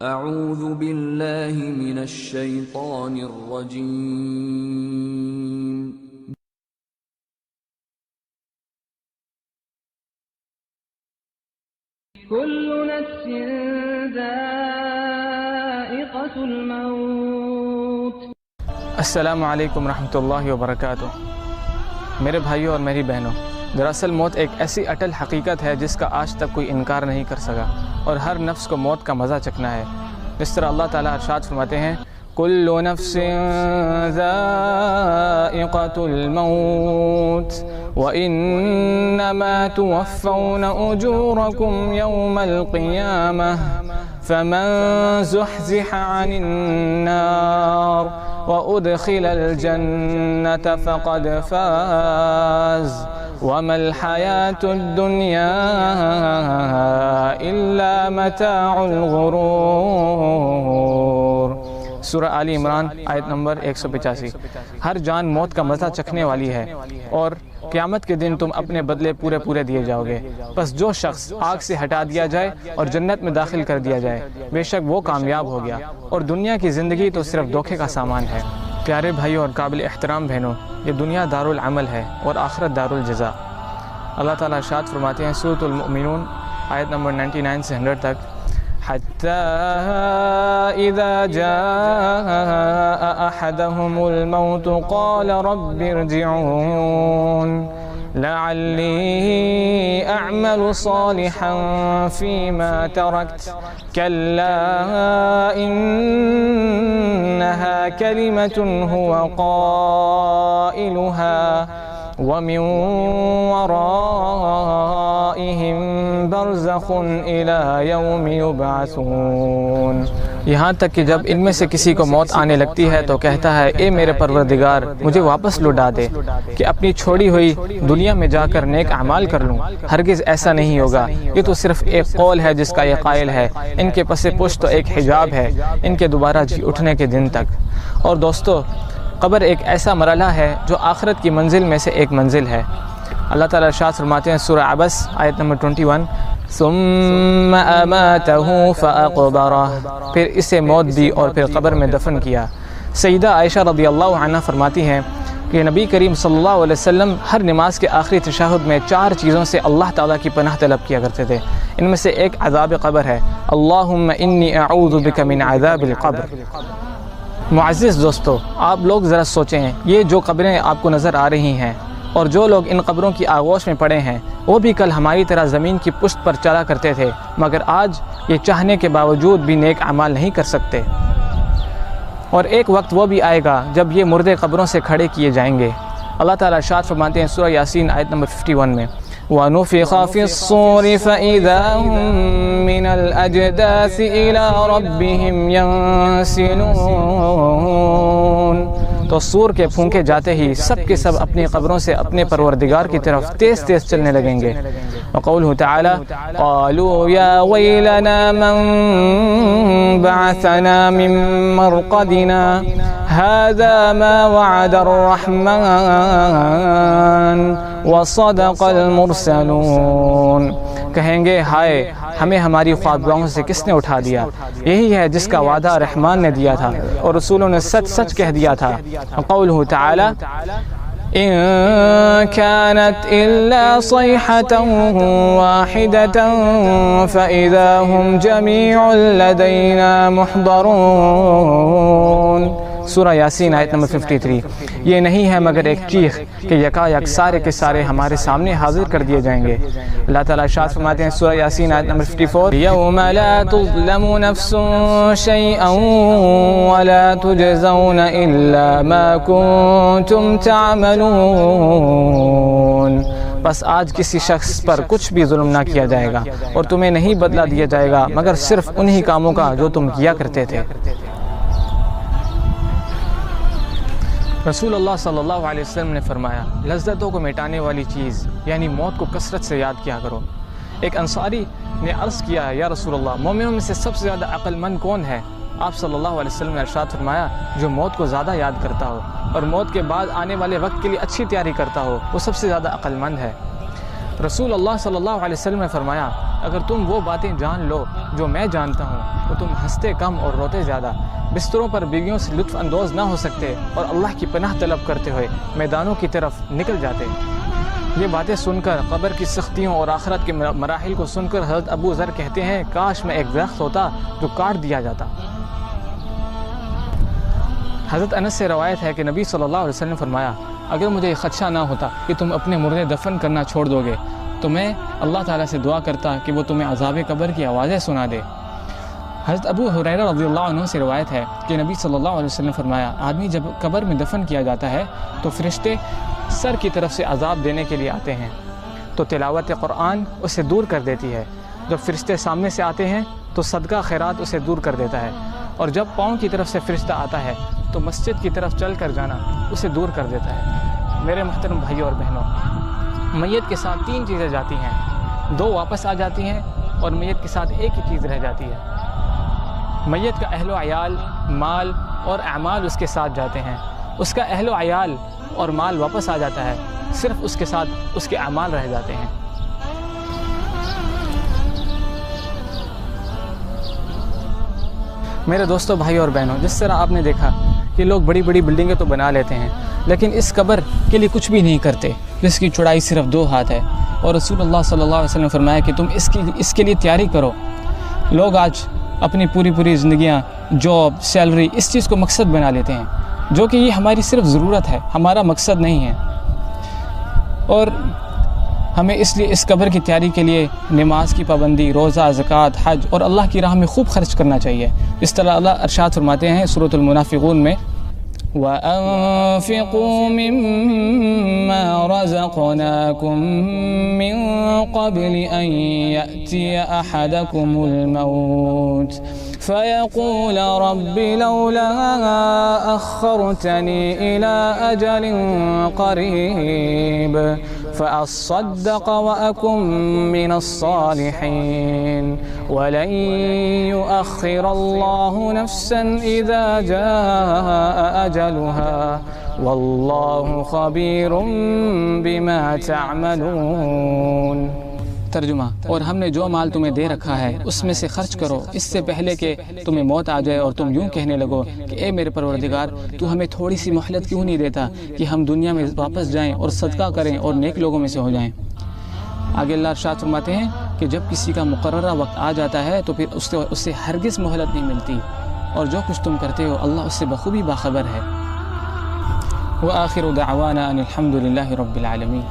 اعوذ باللہ من الشیطان الرجیم كل نفس ذائقة الموت۔ السلام علیکم ورحمۃ اللہ وبرکاتہ۔ میرے بھائیوں اور میری بہنوں، دراصل موت ایک ایسی اٹل حقیقت ہے جس کا آج تک کوئی انکار نہیں کر سکا، اور ہر نفس کو موت کا مزہ چکھنا ہے۔ جس طرح اللہ تعالیٰ ارشاد فرماتے ہیں کل نفس ذائقۃ الموت وإنما توفون أجوركم يوم القيامة فمن زحزح عن النار وأدخل الجنة فقد فاز وما الحياة الدنيا إلا متاع الغرور۔ سورہ آل عمران آیت نمبر 185۔ ہر جان موت کا مزہ چکھنے والی ہے، اور قیامت کے دن تم اپنے بدلے پورے دیے جاؤ گے۔ بس جو شخص آگ سے ہٹا دیا جائے اور جنت میں داخل کر دیا جائے، بے شک وہ کامیاب ہو گیا، اور دنیا کی زندگی تو صرف دھوکے کا سامان ہے۔ پیارے بھائیوں اور قابل احترام بہنوں، یہ دنیا دارالعمل ہے اور آخرت دارالجزا۔ اللہ تعالیٰ ارشاد فرماتے ہیں سورۃ المؤمنون آیت نمبر 99 سے 100 تک، حتى إذا جاء أحدهم الموت قال رب ارجعون لعلي أعمل صالحا فيما تركت كلا إنها كلمة هو قائلها ومن ورائهم برزخ إلى يوم يبعثون۔ یہاں تک کہ جب ان میں سے کسی کو موت آنے لگتی ہے تو کہتا ہے اے میرے پروردگار، مجھے واپس لوٹا دے کہ اپنی چھوڑی ہوئی دنیا میں جا کر نیک اعمال کر لوں۔ ہرگز ایسا نہیں ہوگا، یہ تو صرف ایک قول ہے جس کا یہ قائل ہے۔ ان کے پس پشت تو ایک حجاب ہے ان کے دوبارہ جی اٹھنے کے دن تک۔ اور دوستو، قبر ایک ایسا مرحلہ ہے جو آخرت کی منزل میں سے ایک منزل ہے۔ اللہ تعالیٰ ارشاد فرماتے ہیں سورہ عبس آیت نمبر 21، ثم اماتہ فاقبرہ، پھر اسے موت دی اور پھر قبر میں دفن کیا۔ سیدہ عائشہ رضی اللہ عنہ فرماتی ہیں کہ نبی کریم صلی اللہ علیہ وسلم ہر نماز کے آخری تشہد میں 4 چیزوں سے اللہ تعالیٰ کی پناہ طلب کیا کرتے تھے۔ ان میں سے ایک عذاب قبر ہے، اللہم انی اعوذ بک من عذاب القبر۔ معزز دوستو، آپ لوگ ذرا سوچیں، یہ جو قبریں آپ کو نظر آ رہی ہیں اور جو لوگ ان قبروں کی آغوش میں پڑے ہیں، وہ بھی کل ہماری طرح زمین کی پشت پر چلا کرتے تھے، مگر آج یہ چاہنے کے باوجود بھی نیک اعمال نہیں کر سکتے۔ اور ایک وقت وہ بھی آئے گا جب یہ مردے قبروں سے کھڑے کیے جائیں گے۔ اللہ تعالیٰ ارشاد فرماتے ہیں سورہ یاسین آیت نمبر 51 میں، وَنُفِخَ فِي الصُّورِ فَإِذَا هُم مِّنَ الْأَجْدَاثِ إِلَىٰ رَبِّهِمْ يَنسِلُونَ۔ تو سور کے پھونکے جاتے ہی سب کے سب اپنی قبروں سے اپنے پروردگار کی طرف تیز چلنے لگیں گے۔ وقوله تعالی قالوا یا ویلنا من بعثنا من مرقدنا هذا ما وعد الرحمن وصدق المرسلون۔ کہیں گے ہائے، ہمیں ہماری خوابگاہوں سے کس نے اٹھا دیا؟ یہی ہے جس کا وعدہ رحمان نے دیا تھا اور رسولوں نے سچ کہہ دیا تھا۔ قوله تعالی إن كانت إلا صيحة واحدة فإذا هم جميع لدينا محضرون۔ سورہ یاسین آیت نمبر 53۔ یہ نہیں ہے مگر ایک چیخ کہ یکایک سارے کے سارے ہمارے سامنے حاضر کر دیے جائیں گے۔ اللہ تعالیٰ ارشاد فرماتے ہیں سورہ یاسین آیت نمبر 54، یوم لا تظلم نفس شیئا ولا تجزون الا ما کنتم تعملون۔ بس آج کسی شخص پر کچھ بھی ظلم نہ کیا جائے گا اور تمہیں نہیں بدلہ دیا جائے گا مگر صرف انہی کاموں کا جو تم کیا کرتے تھے۔ رسول اللہ صلی اللہ علیہ وسلم نے فرمایا لذتوں کو مٹانے والی چیز یعنی موت کو کثرت سے یاد کیا کرو۔ ایک انصاری نے عرض کیا یا رسول اللہ، مومنوں میں سے سب سے زیادہ عقل مند کون ہے؟ آپ صلی اللہ علیہ وسلم نے ارشاد فرمایا جو موت کو زیادہ یاد کرتا ہو اور موت کے بعد آنے والے وقت کے لیے اچھی تیاری کرتا ہو، وہ سب سے زیادہ عقل مند ہے۔ رسول اللہ صلی اللہ علیہ وسلم نے فرمایا اگر تم وہ باتیں جان لو جو میں جانتا ہوں تو تم ہنستے کم اور روتے زیادہ، بستروں پر بیویوں سے لطف اندوز نہ ہو سکتے اور اللہ کی پناہ طلب کرتے ہوئے میدانوں کی طرف نکل جاتے۔ یہ باتیں سن کر، قبر کی سختیوں اور آخرت کے مراحل کو سن کر حضرت ابو ذر کہتے ہیں کاش میں ایک درخت ہوتا جو کاٹ دیا جاتا۔ حضرت انس سے روایت ہے کہ نبی صلی اللہ علیہ وسلم نے فرمایا اگر مجھے یہ خدشہ نہ ہوتا کہ تم اپنے مردے دفن کرنا چھوڑ دو گے تو میں اللہ تعالیٰ سے دعا کرتا کہ وہ تمہیں عذاب قبر کی آوازیں سنا دے۔ حضرت ابو ہریرہ رضی اللہ عنہ سے روایت ہے کہ نبی صلی اللہ علیہ وسلم نے فرمایا آدمی جب قبر میں دفن کیا جاتا ہے تو فرشتے سر کی طرف سے عذاب دینے کے لیے آتے ہیں تو تلاوت قرآن اسے دور کر دیتی ہے، جب فرشتے سامنے سے آتے ہیں تو صدقہ خیرات اسے دور کر دیتا ہے، اور جب پاؤں کی طرف سے فرشتہ آتا ہے تو مسجد کی طرف چل کر جانا اسے دور کر دیتا ہے۔ میرے محترم بھائیوں اور بہنوں، میت کے ساتھ 3 چیزیں جاتی ہیں، 2 واپس آ جاتی ہیں اور میت کے ساتھ ایک ہی چیز رہ جاتی ہے۔ میت کا اہل و عیال، مال اور اعمال اس کے ساتھ جاتے ہیں، اس کا اہل و عیال اور مال واپس آ جاتا ہے، صرف اس کے ساتھ اس کے اعمال رہ جاتے ہیں۔ میرے دوستوں، بھائی اور بہنوں، جس طرح آپ نے دیکھا کہ لوگ بڑی بڑی بلڈنگیں تو بنا لیتے ہیں لیکن اس قبر کے لیے کچھ بھی نہیں کرتے جس کی چوڑائی صرف 2 ہاتھ ہے، اور رسول اللہ صلی اللہ علیہ وسلم نے فرمایا کہ تم اس کے لیے تیاری کرو۔ لوگ آج اپنی پوری زندگیاں جاب، سیلری، اس چیز کو مقصد بنا لیتے ہیں جو کہ یہ ہماری صرف ضرورت ہے، ہمارا مقصد نہیں ہے، اور ہمیں اس لیے اس قبر کی تیاری کے لیے نماز کی پابندی، روزہ، زکوٰۃ، حج اور اللہ کی راہ میں خوب خرچ کرنا چاہیے۔ اس طرح اللہ ارشاد فرماتے ہیں سورۃ المنافقون میں وَأَنفِقُوا مِمَّا رَزَقْنَاكُم مِّن قَبْلِ أَن يَأْتِيَ أَحَدَكُمُ الْمَوْتُ فَيَقُولَ رَبِّ لَوْلَا أَخَّرْتَنِي إِلَىٰ أَجَلٍ قَرِيبٍ فَأَصَّدَّقَ وَأَكُن مِّنَ الصَّالِحِينَ وَلَن يُؤَخِّرَ اللَّهُ نَفْسًا إِذَا جَاءَ أَجَلُهَا وَاللَّهُ خَبِيرٌ بِمَا تَعْمَلُونَ۔ ترجمہ: اور ہم نے جو مال تمہیں دے رکھا ہے اس میں سے خرچ کرو اس سے پہلے کہ تمہیں موت آ جائے اور تم یوں کہنے لگو کہ اے میرے پروردگار، تو ہمیں تھوڑی سی مہلت کیوں نہیں دیتا کہ ہم دنیا میں واپس جائیں اور صدقہ کریں اور نیک لوگوں میں سے ہو جائیں۔ آگے اللہ ارشاد فرماتے ہیں کہ جب کسی کا مقررہ وقت آ جاتا ہے تو پھر اس سے ہرگز مہلت نہیں ملتی، اور جو کچھ تم کرتے ہو اللہ اس سے بخوبی باخبر ہے۔ وآخر دعوانا ان الحمد للہ رب العالمین۔